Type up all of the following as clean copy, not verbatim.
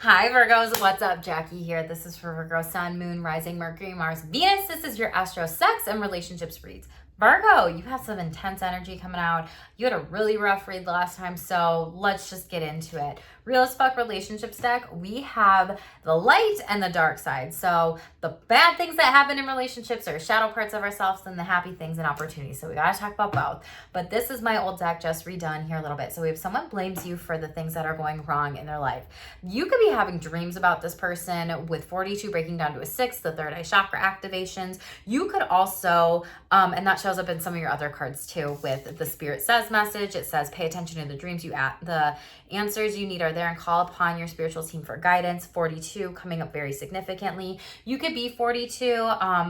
Hi Virgos, what's up? Jackie here. This is for Virgo Sun, Moon, Rising, Mercury, Mars, Venus. This is your Astro Sex and Relationships reads. Virgo, you have some intense energy coming out. You had a really rough read last time, so let's just get into it. Real as fuck relationships deck, we have the light and the dark side. So the bad things that happen in relationships are shadow parts of ourselves, and the happy things and opportunities. So we gotta talk about both. But this is my old deck just redone here a little bit. So if someone blames you for the things that are going wrong in their life, you could be having dreams about this person with 42 breaking down to a 6, the third eye chakra activations. You could also, and that shows up in some of your other cards too, with the Spirit Says message. It says, pay attention to the dreams the answers you need are there, and call upon your spiritual team for guidance. 42 coming up very significantly. You could be 42,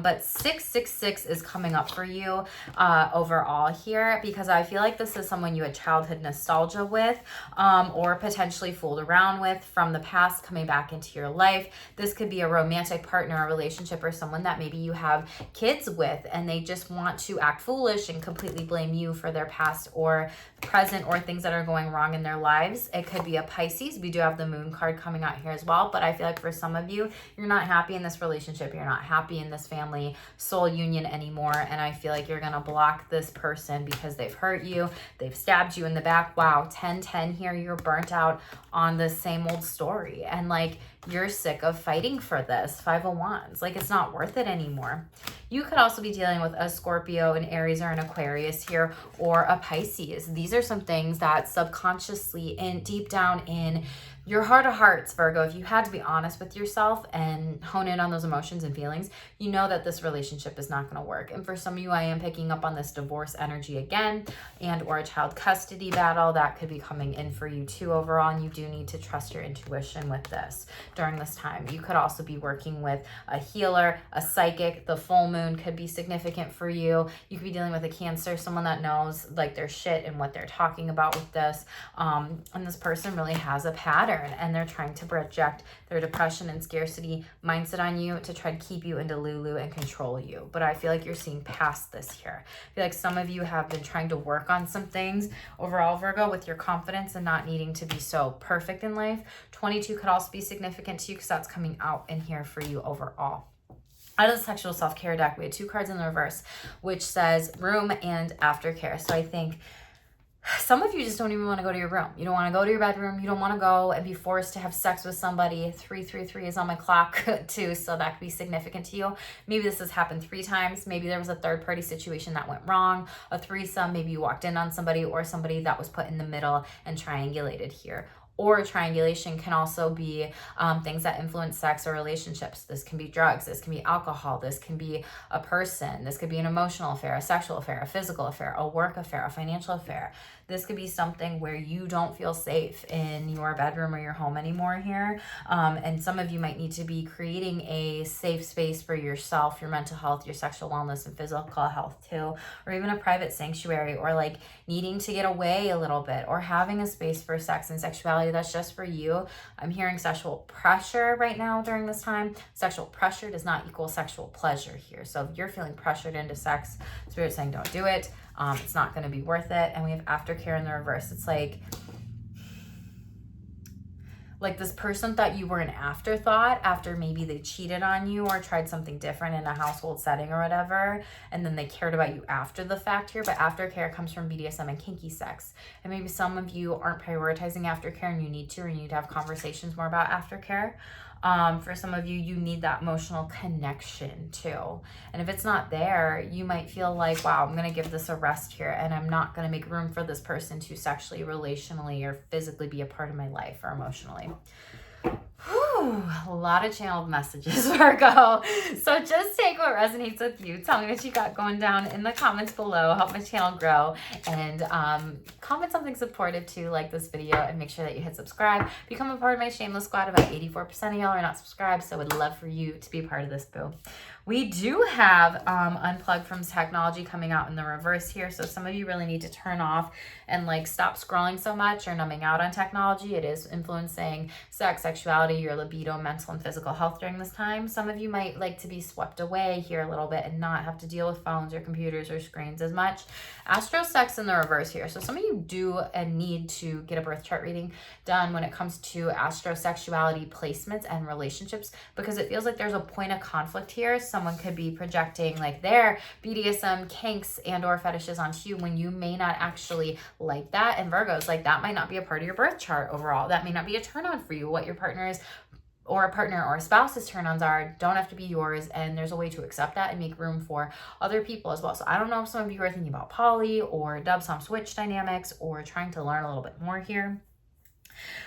but 666 is coming up for you overall here, because I feel like this is someone you had childhood nostalgia with, or potentially fooled around with from the past coming back into your life. This could be a romantic partner, a relationship, or someone that maybe you have kids with, and they just want to act foolish and completely blame you for their past or present or things that are going wrong in their lives. It could be a Pisces. We do have the moon card coming out here as well, but I feel like for some of you, you're not happy in this relationship. You're not happy in this family soul union anymore, and I feel like you're gonna block this person because they've hurt you, they've stabbed you in the back. Wow, 10-10 here. You're burnt out on the same old story, and like you're sick of fighting for this. 5 of Wands, like it's not worth it anymore. You could also be dealing with a Scorpio, an Aries, or an Aquarius here, or a Pisces. These are some things that subconsciously and deep down in your heart of hearts, Virgo, if you had to be honest with yourself and hone in on those emotions and feelings, you know that this relationship is not going to work. And for some of you, I am picking up on this divorce energy again, and or a child custody battle that could be coming in for you too overall. And you do need to trust your intuition with this during this time. You could also be working with a healer, a psychic. The full moon could be significant for you. You could be dealing with a Cancer, someone that knows like their shit and what they're talking about with this. And this person really has a pattern, and they're trying to project their depression and scarcity mindset on you to try to keep you into Lulu and control you. But I feel like you're seeing past this here. I feel like some of you have been trying to work on some things overall, Virgo, with your confidence and not needing to be so perfect in life. 22 could also be significant to you because that's coming out in here for you overall. Out of the sexual self-care deck, we had 2 cards in the reverse, which says room and aftercare. So I think some of you just don't even want to go to your room. You don't want to go to your bedroom. You don't want to go and be forced to have sex with somebody. 333 is on my clock too, so that could be significant to you. Maybe this has happened 3 times. Maybe there was a third party situation that went wrong, a threesome. Maybe you walked in on somebody, or somebody that was put in the middle and triangulated here. Or triangulation can also be things that influence sex or relationships. This can be drugs, this can be alcohol, this can be a person, this could be an emotional affair, a sexual affair, a physical affair, a work affair, a financial affair. This could be something where you don't feel safe in your bedroom or your home anymore here. And some of you might need to be creating a safe space for yourself, your mental health, your sexual wellness, and physical health too, or even a private sanctuary, or like needing to get away a little bit, or having a space for sex and sexuality that's just for you. I'm hearing sexual pressure right now during this time. Sexual pressure does not equal sexual pleasure here. So if you're feeling pressured into sex, Spirit's saying don't do it. It's not going to be worth it. And we have aftercare in the reverse. It's like this person thought you were an afterthought after maybe they cheated on you or tried something different in a household setting or whatever, and then they cared about you after the fact here. But aftercare comes from BDSM and kinky sex, and maybe some of you aren't prioritizing aftercare, and you need to, or you need to have conversations more about aftercare. For some of you, you need that emotional connection too. And if it's not there, you might feel like, wow, I'm going to give this a rest here, and I'm not going to make room for this person to sexually, relationally, or physically be a part of my life or emotionally. Whew, a lot of channeled messages, Virgo. So just take what resonates with you. Tell me what you got going down in the comments below. Help my channel grow. And comment something supportive too, like this video, and make sure that you hit subscribe. Become a part of my Shameless squad. About 84% of y'all are not subscribed, so I would love for you to be a part of this, boo. We do have Unplugged from Technology coming out in the reverse here. So some of you really need to turn off and like stop scrolling so much or numbing out on technology. It is influencing sex, sexuality, sexuality, your libido, mental and physical health during this time. Some of you might like to be swept away here a little bit and not have to deal with phones or computers or screens as much. Astro sex in the reverse here. So some of you do and need to get a birth chart reading done when it comes to astrosexuality placements and relationships, because it feels like there's a point of conflict here. Someone could be projecting like their BDSM kinks and or fetishes onto you when you may not actually like that. And Virgos, like that might not be a part of your birth chart overall. That may not be a turn on for you. What your partner is or a partner or a spouse's turn-ons are don't have to be yours, and there's a way to accept that and make room for other people as well. So I don't know if some of you are thinking about poly or dub-som switch dynamics or trying to learn a little bit more here.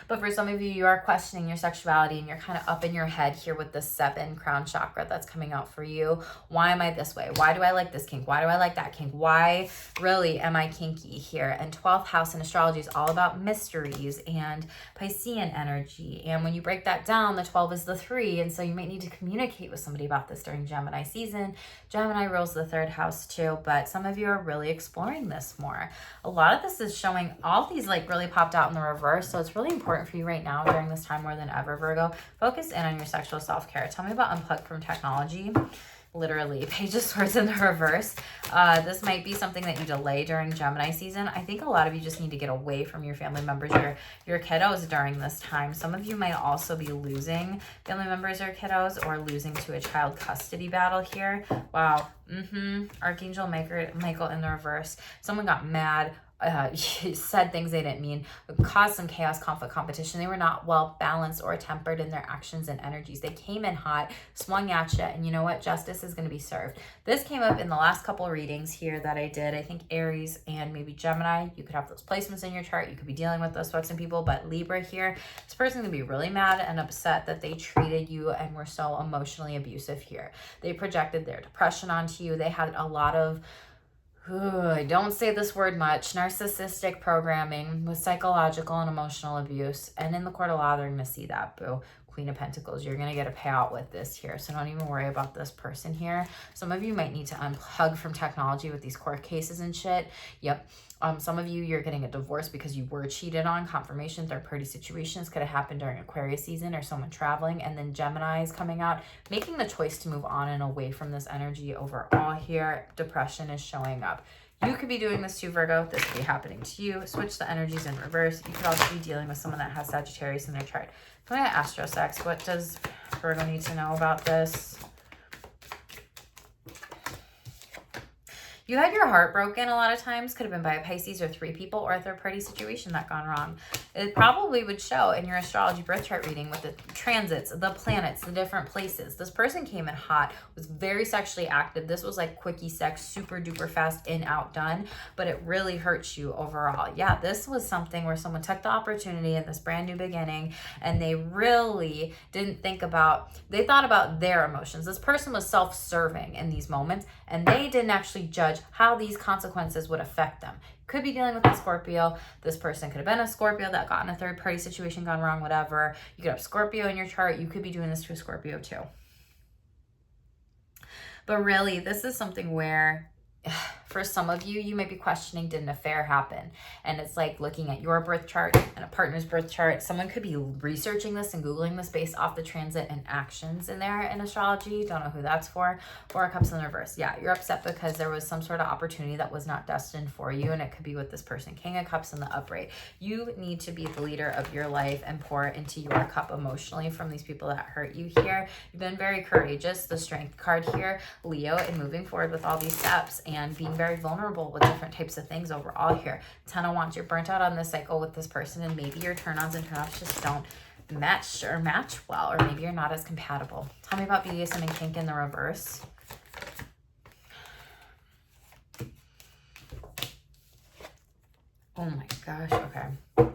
But for some of you, you are questioning your sexuality and you're kind of up in your head here with the 7 crown chakra that's coming out for you. Why am I this way? Why do I like this kink? Why do I like that kink? Why really am I kinky here? And 12th house in astrology is all about mysteries and Piscean energy. And when you break that down, the 12 is the 3. And so you might need to communicate with somebody about this during Gemini season. Gemini rules the 3rd house too, but some of you are really exploring this more. A lot of this is showing, all these like really popped out in the reverse. So it's really important for you right now during this time more than ever, Virgo. Focus in on your sexual self-care. Tell me about unplugged from technology. Literally, Page of Swords in the reverse. This might be something that you delay during Gemini season. I think a lot of you just need to get away from your family members, your kiddos during this time. Some of you might also be losing family members or kiddos, or losing to a child custody battle here. Wow. Archangel Michael in the reverse. Someone got mad. Said things they didn't mean, caused some chaos, conflict, competition. They were not well balanced or tempered in their actions and energies. They came in hot, swung at you, and you know what? Justice is going to be served. This came up in the last couple of readings here that I did. I think Aries and maybe Gemini, you could have those placements in your chart. You could be dealing with those folks and people, but Libra here, this person's going to be really mad and upset that they treated you and were so emotionally abusive here. They projected their depression onto you. They had a lot of, I don't say this word much, narcissistic programming with psychological and emotional abuse. And in the court of law, they're going to see that, boo. Queen of Pentacles, you're going to get a payout with this here. So don't even worry about this person here. Some of you might need to unplug from technology with these court cases and shit. Yep. Some of you, you're getting a divorce because you were cheated on. Confirmation, third-party situations could have happened during Aquarius season or someone traveling. And then Gemini is coming out, making the choice to move on and away from this energy overall here. Depression is showing up. You could be doing this too, Virgo. This could be happening to you. Switch the energies in reverse. You could also be dealing with someone that has Sagittarius in their chart. So I got Astro Sex. What does Virgo need to know about this? You had your heart broken a lot of times. Could have been by a Pisces or 3 people or a third-party situation that gone wrong. It probably would show in your astrology birth chart reading with the transits, the planets, the different places. This person came in hot, was very sexually active. This was like quickie sex, super duper fast, in, out, done. But it really hurts you overall. Yeah, this was something where someone took the opportunity in this brand new beginning and they really didn't think about, they thought about their emotions. This person was self-serving in these moments and they didn't actually judge how these consequences would affect them. Could be dealing with a Scorpio. This person could have been a Scorpio that got in a third-party situation, gone wrong, whatever. You could have Scorpio in your chart. You could be doing this to a Scorpio too. But really, this is something where for some of you, you might be questioning, did an affair happen? And it's like looking at your birth chart and a partner's birth chart. Someone could be researching this and Googling this based off the transit and actions in there in astrology. Don't know who that's for. Four of Cups in the reverse. Yeah, you're upset because there was some sort of opportunity that was not destined for you, and it could be with this person. King of Cups in the upright. You need to be the leader of your life and pour into your cup emotionally from these people that hurt you here. You've been very courageous. The Strength card here, Leo, and moving forward with all these steps and being very vulnerable with different types of things overall here. 10 of Wands, you're burnt out on this cycle with this person, and maybe your turn-ons and turn-offs just don't match well, or maybe you're not as compatible. Tell me about BDSM and kink in the reverse. Oh my gosh, okay.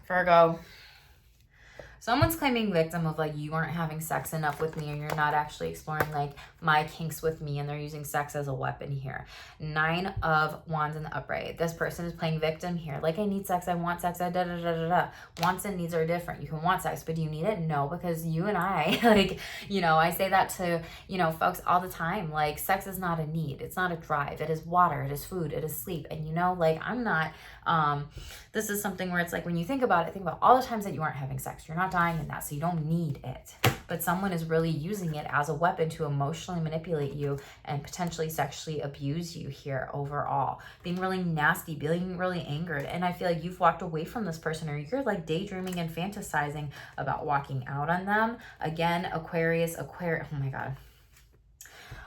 Virgo. Someone's claiming victim of like, you aren't having sex enough with me, or you're not actually exploring like my kinks with me, and they're using sex as a weapon here. 9 of Wands in the upright. This person is playing victim here. Like, I need sex, I want sex, Wants and needs are different. You can want sex, but do you need it? No, because you and I, like, you know, I say that to, you know, folks all the time. Like, sex is not a need. It's not a drive. It is water. It is food. It is sleep. And you know, like, I'm not, this is something where it's like, when you think about it, think about all the times that you aren't having sex. You're not dying in that, so you don't need it. But someone is really using it as a weapon to emotionally manipulate you and potentially sexually abuse you here overall. Being really nasty, being really angered. And I feel like you've walked away from this person, or you're like daydreaming and fantasizing about walking out on them. Again, Aquarius, oh my God.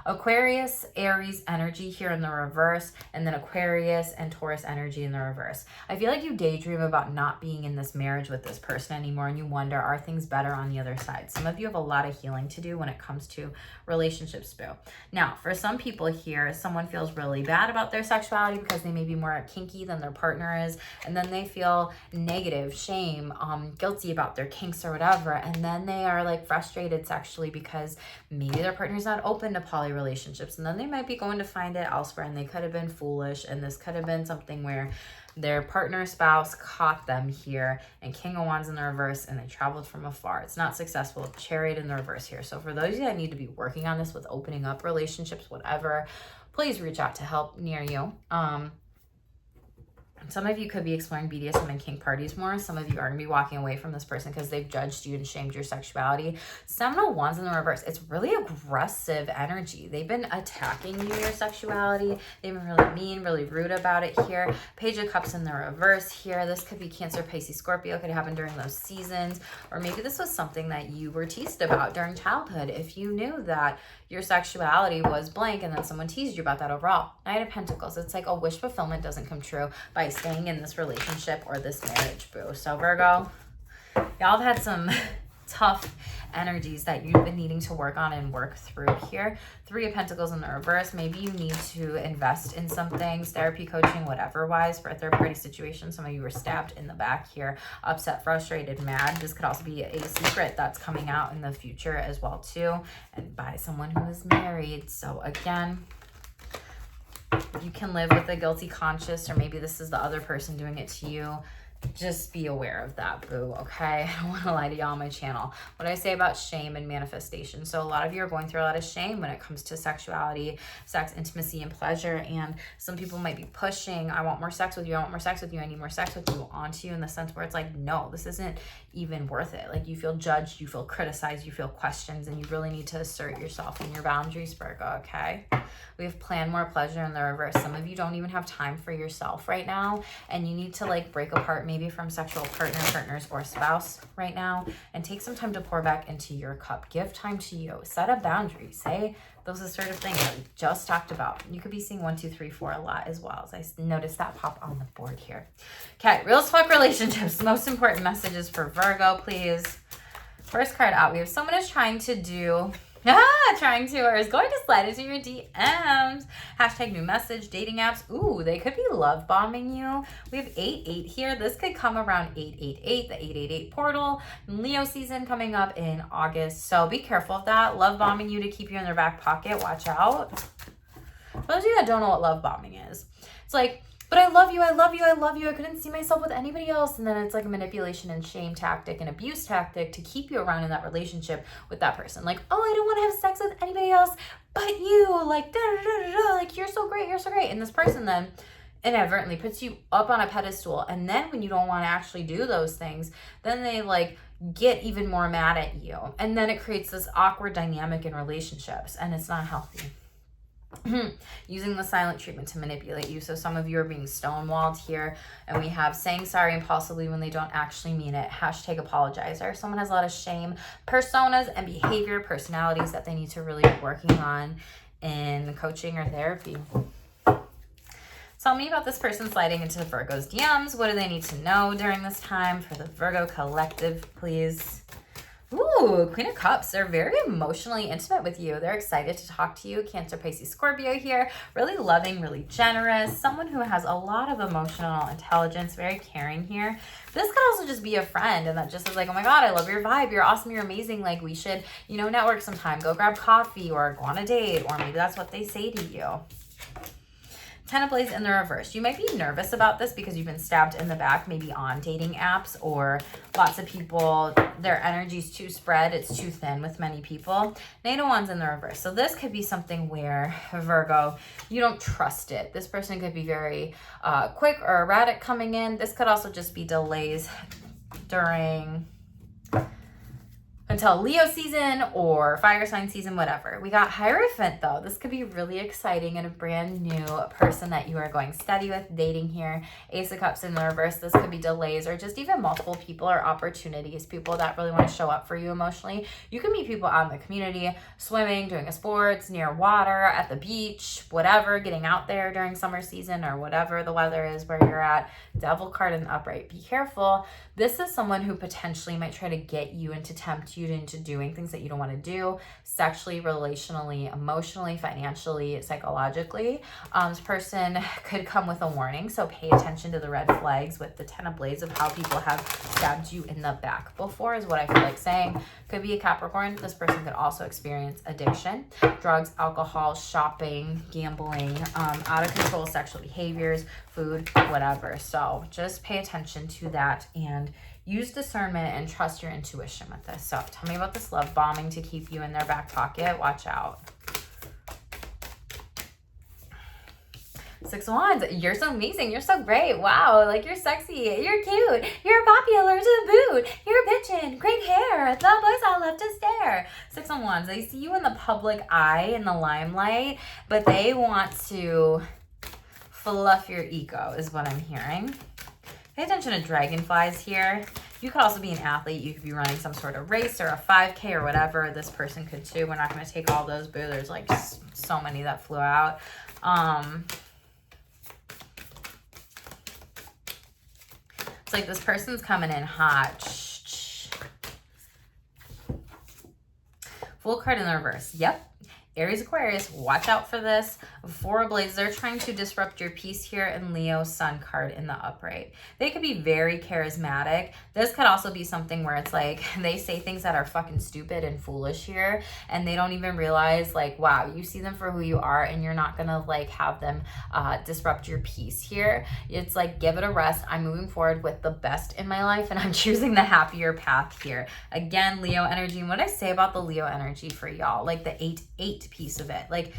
Aquarius, Aries energy here in the reverse, and then Aquarius and Taurus energy in the reverse. I feel like you daydream about not being in this marriage with this person anymore, and you wonder, are things better on the other side? Some of you have a lot of healing to do when it comes to relationships, boo. Now, for some people here, someone feels really bad about their sexuality because they may be more kinky than their partner is, and then they feel negative, shame, guilty about their kinks or whatever, and then they are like frustrated sexually because maybe their partner's not open to poly relationships, and then they might be going to find it elsewhere, and they could have been foolish, and this could have been something where their partner spouse caught them here, and King of Wands in the reverse, and they traveled from afar. It's not successful. Chariot in the reverse here. So for those of you that need to be working on this with opening up relationships, whatever, please reach out to help near you. Some of you could be exploring BDSM and kink parties more. Some of you are going to be walking away from this person because they've judged you and shamed your sexuality. 7 of Wands in the reverse. It's really aggressive energy. They've been attacking you, your sexuality. They've been really mean, really rude about it here. Page of Cups in the reverse here. This could be Cancer, Pisces, Scorpio. Could happen during those seasons. Or maybe this was something that you were teased about during childhood. If you knew that your sexuality was blank and then someone teased you about that overall. Knight of Pentacles. It's like a wish fulfillment doesn't come true by staying in this relationship or this marriage, boo. So Virgo, y'all have had some tough energies that you've been needing to work on and work through here. 3 of Pentacles in the reverse. Maybe you need to invest in some things, therapy, coaching, whatever wise, for a third party situation. Some of you were stabbed in the back here, upset, frustrated, mad. This could also be a secret that's coming out in the future as well too, and by someone who is married. So again, you can live with a guilty conscience, or maybe this is the other person doing it to you. Just be aware of that, boo, okay? I don't want to lie to y'all on my channel. What do I say about shame and manifestation? So a lot of you are going through a lot of shame when it comes to sexuality, sex, intimacy, and pleasure. And some people might be pushing, I want more sex with you, I want more sex with you, I need more sex with you, onto you, in the sense where it's like, no, this isn't even worth it. Like, you feel judged, you feel criticized, you feel questions, and you really need to assert yourself and your boundaries, Virgo, okay? We have plan more pleasure in the reverse. Some of you don't even have time for yourself right now, and you need to like break apart maybe from sexual partners, or spouse right now, and take some time to pour back into your cup. Give time to you. Set a boundary. Say those assertive things that we just talked about. You could be seeing 1, 2, 3, 4 a lot as well, as I noticed that pop on the board here. Okay, real as fuck relationships. Most important messages for Virgo, please. First card out, we have someone is trying to or is going to slide into your DMs. Hashtag new message, dating apps. Ooh, they could be love bombing you. We have 8-8 here. This could come around 888, the 888 portal. Leo season coming up in August. So be careful of that. Love bombing you to keep you in their back pocket. Watch out. For those of you that don't know what love bombing is, it's like, but I love you, I love you, I love you. I couldn't see myself with anybody else. And then it's like a manipulation and shame tactic and abuse tactic to keep you around in that relationship with that person. Like, oh, I don't want to have sex with anybody else but you. Like, da, da, da, da, like, you're so great, you're so great. And this person then inadvertently puts you up on a pedestal. And then when you don't want to actually do those things, then they like get even more mad at you. And then it creates this awkward dynamic in relationships, and it's not healthy. Using the silent treatment to manipulate you. So some of you are being stonewalled here, and we have saying sorry impulsively when they don't actually mean it. Hashtag apologizer. Someone has a lot of shame, personas, and behavior, personalities that they need to really be working on in coaching or therapy. Tell me about this person sliding into Virgo's DMs. What do they need to know during this time for the Virgo collective, please? Ooh, Queen of Cups. They're very emotionally intimate with you. They're excited to talk to you. Cancer, Pisces, Scorpio here. Really loving, really generous. Someone who has a lot of emotional intelligence, very caring here. This could also just be a friend, and that just is like, oh my God, I love your vibe. You're awesome. You're amazing. Like, we should, network sometime. Go grab coffee or go on a date, or maybe that's what they say to you. 10 of Blades in the reverse. You might be nervous about this because you've been stabbed in the back, maybe on dating apps, or lots of people, their energy's too spread, it's too thin with many people. Knight of Wands in the reverse. So this could be something where, Virgo, you don't trust it. This person could be very quick or erratic coming in. This could also just be delays during until Leo season or fire sign season, whatever. We got Hierophant though. This could be really exciting and a brand new person that you are going steady with, dating here. Ace of Cups in the reverse. This could be delays or just even multiple people or opportunities, people that really want to show up for you emotionally. You can meet people out in the community, swimming, doing a sports, near water, at the beach, whatever, getting out there during summer season or whatever the weather is where you're at. Devil card in the upright. Be careful. This is someone who potentially might try to get you and to tempt you into doing things that you don't want to do, sexually, relationally, emotionally, financially, psychologically. This person could come with a warning, so pay attention to the red flags with the 10 of Blades of how people have stabbed you in the back before is what I feel like saying. Could be a Capricorn. This person could also experience addiction, drugs, alcohol, shopping, gambling, out of control sexual behaviors, food, whatever. So just pay attention to that and use discernment and trust your intuition with this. So tell me about this love bombing to keep you in their back pocket. Watch out. Six of Wands, you're so amazing. You're so great. Wow, like you're sexy. You're cute. You're popular to boot. You're bitchin'. Great hair. The boys all love to stare. Six of Wands, they see you in the public eye, in the limelight, but they want to fluff your ego is what I'm hearing. Pay attention to dragonflies here. You could also be an athlete. You could be running some sort of race or a 5K or whatever. This person could too. We're not going to take all those, boo. There's like so many that flew out. It's like this person's coming in hot. Full card in the reverse. Yep. Aries, Aquarius, watch out for this. Four of Blades, they're trying to disrupt your peace here, and Leo, Sun card in the upright. They could be very charismatic. This could also be something where it's like they say things that are fucking stupid and foolish here, and they don't even realize like, wow, you see them for who you are, and you're not gonna like have them disrupt your peace here. It's like, give it a rest. I'm moving forward with the best in my life, and I'm choosing the happier path here. Again, Leo energy. And what I say about the Leo energy for y'all, like the 8-8 piece of it, like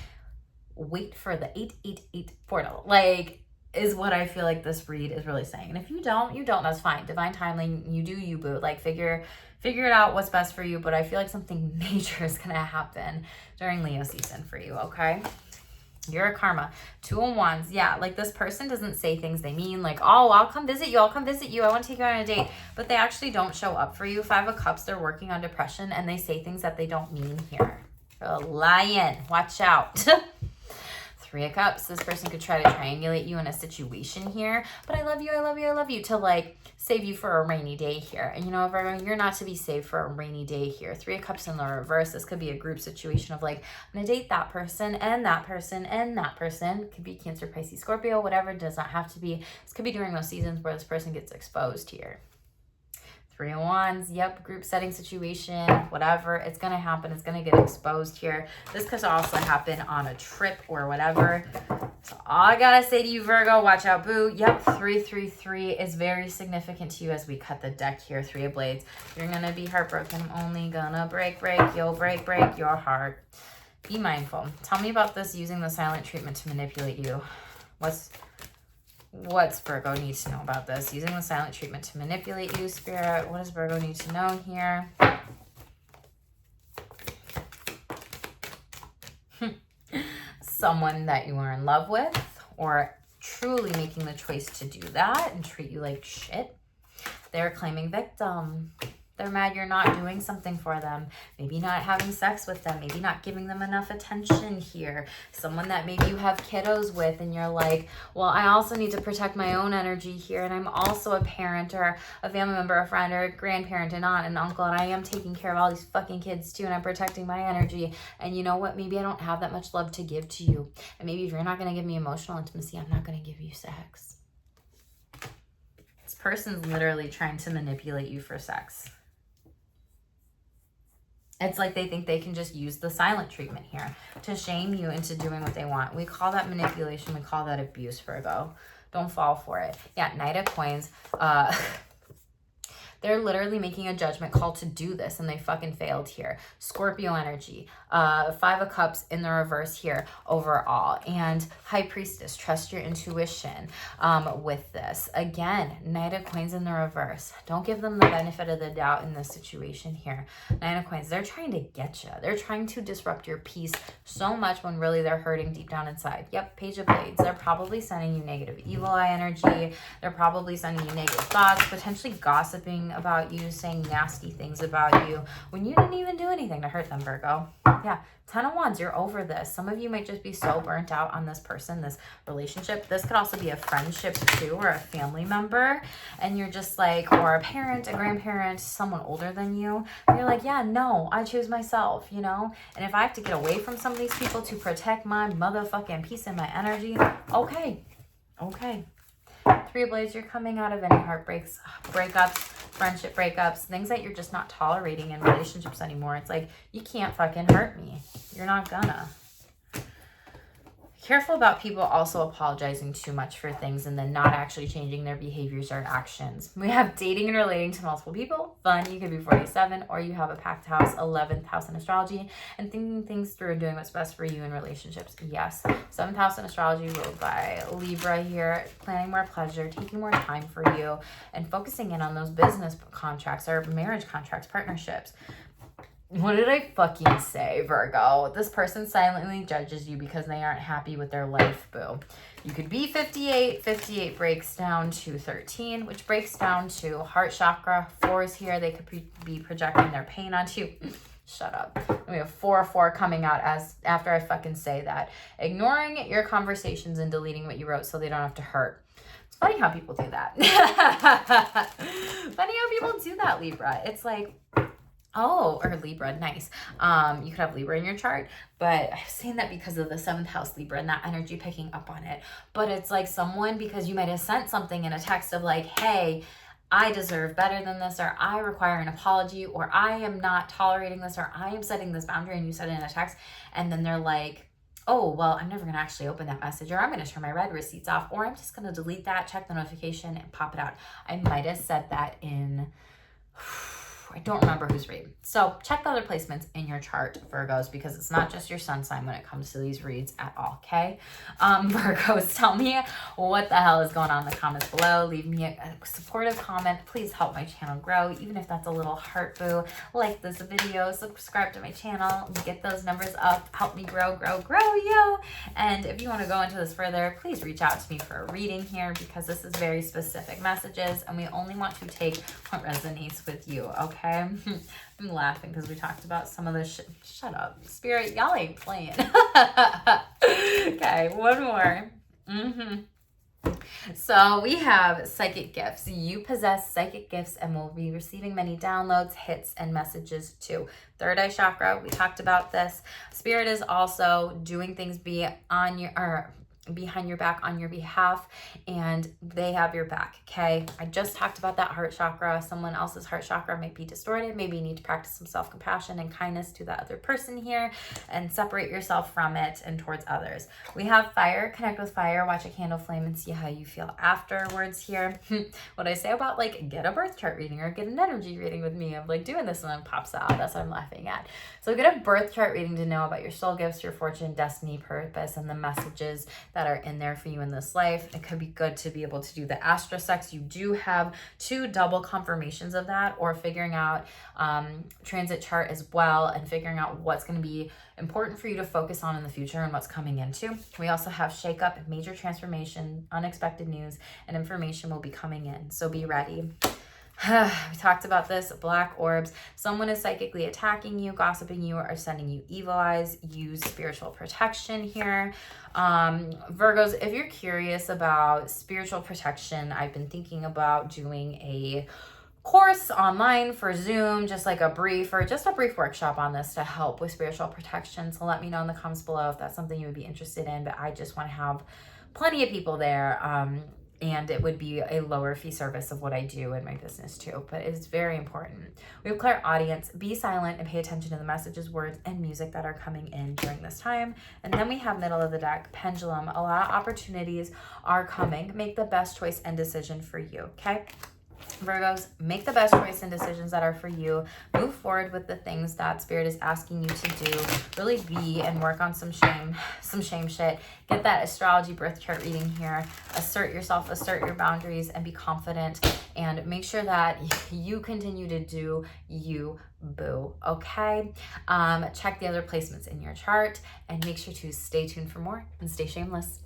wait for the 888 portal, like is what I feel like this read is really saying. And if you don't, you don't, that's fine. Divine timing, you do you, boo. Like figure it out what's best for you. But I feel like something major is gonna happen during Leo season for you. Okay, you're a karma. 2 of Wands. Yeah, like this person doesn't say things they mean, like, oh, I'll come visit you, I want to take you on a date, but they actually don't show up for you. 5 of Cups, they're working on depression, and they say things that they don't mean here. A lion, watch out. 3 of Cups, this person could try to triangulate you in a situation here, but I love you to like save you for a rainy day here. And you know, Virgo, you're not to be saved for a rainy day here. 3 of Cups in the reverse, this could be a group situation of like, I'm gonna date that person and that person and that person. Could be Cancer, Pisces, Scorpio, whatever. It does not have to be. This could be during those seasons where this person gets exposed here. 3 of Wands, yep, group setting situation, whatever. It's going to happen. It's going to get exposed here. This could also happen on a trip or whatever. So all I got to say to you, Virgo, watch out, boo. Yep, 333 is very significant to you as we cut the deck here. 3 of Blades. You're going to be heartbroken. I'm only going to break. You'll break your heart. Be mindful. Tell me about this using the silent treatment to manipulate you. What's Virgo need to know about this? Using the silent treatment to manipulate you, Spirit. What does Virgo need to know here? Someone that you are in love with, or truly making the choice to do that and treat you like shit. They're claiming victim. They're mad you're not doing something for them. Maybe not having sex with them. Maybe not giving them enough attention here. Someone that maybe you have kiddos with and you're like, well, I also need to protect my own energy here. And I'm also a parent or a family member, a friend or a grandparent and aunt and uncle. And I am taking care of all these fucking kids too. And I'm protecting my energy. And you know what? Maybe I don't have that much love to give to you. And maybe if you're not going to give me emotional intimacy, I'm not going to give you sex. This person's literally trying to manipulate you for sex. It's like they think they can just use the silent treatment here to shame you into doing what they want. We call that manipulation. We call that abuse, Virgo. Don't fall for it. Yeah, Knight of Coins. They're literally making a judgment call to do this, and they fucking failed here. Scorpio energy, 5 of Cups in the reverse here overall. And High Priestess, trust your intuition with this. Again, Knight of Coins in the reverse. Don't give them the benefit of the doubt in this situation here. Nine of Coins, they're trying to get you. They're trying to disrupt your peace so much when really they're hurting deep down inside. Yep, Page of Blades. They're probably sending you negative evil eye energy. They're probably sending you negative thoughts, potentially gossiping about you, saying nasty things about you when you didn't even do anything to hurt them, Virgo. Yeah, 10 of Wands, you're over this. Some of you might just be so burnt out on this person, this relationship. This could also be a friendship too, or a family member. And you're just like, or a parent, a grandparent, someone older than you. And you're like, yeah, no, I choose myself, you know? And if I have to get away from some of these people to protect my motherfucking peace and my energy, okay. 3 of Blades, you're coming out of any heartbreaks, breakups, friendship breakups, things that you're just not tolerating in relationships anymore. It's like, you can't fucking hurt me. You're not gonna. Careful about people also apologizing too much for things and then not actually changing their behaviors or actions. We have dating and relating to multiple people. Fun, you could be 47, or you have a packed house, 11th house in astrology, and thinking things through and doing what's best for you in relationships. Yes. 7th house in astrology ruled by Libra here. Planning more pleasure, taking more time for you, and focusing in on those business contracts or marriage contracts, partnerships. What did I fucking say, Virgo? This person silently judges you because they aren't happy with their life, boo. You could be 58. 58 breaks down to 13, which breaks down to heart chakra. 4s here. They could be projecting their pain onto you. Shut up. And we have 4 coming out as after I fucking say that. Ignoring your conversations and deleting what you wrote so they don't have to hurt. It's funny how people do that. Funny how people do that, Libra. It's like, oh, or Libra, nice. You could have Libra in your chart, but I've seen that because of the 7th house Libra and that energy picking up on it. But it's like someone, because you might have sent something in a text of like, hey, I deserve better than this, or I require an apology, or I am not tolerating this, or I am setting this boundary, and you said it in a text, and then they're like, oh, well, I'm never going to actually open that message, or I'm going to turn my read receipts off, or I'm just going to delete that, check the notification, and pop it out. I might have said that in... I don't remember who's reading. So check the other placements in your chart, Virgos, because it's not just your sun sign when it comes to these reads at all, okay? Virgos, tell me what the hell is going on in the comments below. Leave me a supportive comment. Please help my channel grow, even if that's a little heart boo. Like this video, subscribe to my channel, get those numbers up, help me grow, yo. And if you want to go into this further, please reach out to me for a reading here, because this is very specific messages, and we only want to take what resonates with you, okay? I'm laughing because we talked about some of this shit. Shut up. Spirit, y'all ain't playing. Okay, one more. So we have psychic gifts. You possess psychic gifts and will be receiving many downloads, hits, and messages too. Third eye chakra, we talked about this. Spirit is also doing things behind your back on your behalf, and they have your back, okay? I just talked about that heart chakra. Someone else's heart chakra might be distorted. Maybe you need to practice some self-compassion and kindness to that other person here and separate yourself from it and towards others. We have fire. Connect with fire. Watch a candle flame and see how you feel afterwards here. What I say about like get a birth chart reading or get an energy reading with me of like doing this and then pops out. That's what I'm laughing at. So get a birth chart reading to know about your soul gifts, your fortune, destiny, purpose, and the messages that are in there for you in this life. It could be good to be able to do the astrosex. You do have 2 double confirmations of that, or figuring out transit chart as well, and figuring out what's going to be important for you to focus on in the future and what's coming into. We also have shakeup, major transformation, unexpected news, and information will be coming in. So be ready. We talked about this, black orbs. Someone is psychically attacking you, gossiping you, or sending you evil eyes. Use spiritual protection here. Virgos, if you're curious about spiritual protection, I've been thinking about doing a course online for Zoom, just like a brief workshop on this to help with spiritual protection. So let me know in the comments below if that's something you would be interested in, but I just want to have plenty of people there. And it would be a lower fee service of what I do in my business too, but it's very important. We have clairaudience. Be silent and pay attention to the messages, words, and music that are coming in during this time. And then we have middle of the deck, pendulum. A lot of opportunities are coming. Make the best choice and decision for you, okay? Virgos, make the best choice and decisions that are for you. Move forward with the things that Spirit is asking you to do. Really be and work on some shame shit. Get that astrology birth chart reading here. Assert yourself, assert your boundaries, and be confident. And make sure that you continue to do you, boo. Okay? Check the other placements in your chart and make sure to stay tuned for more and stay shameless.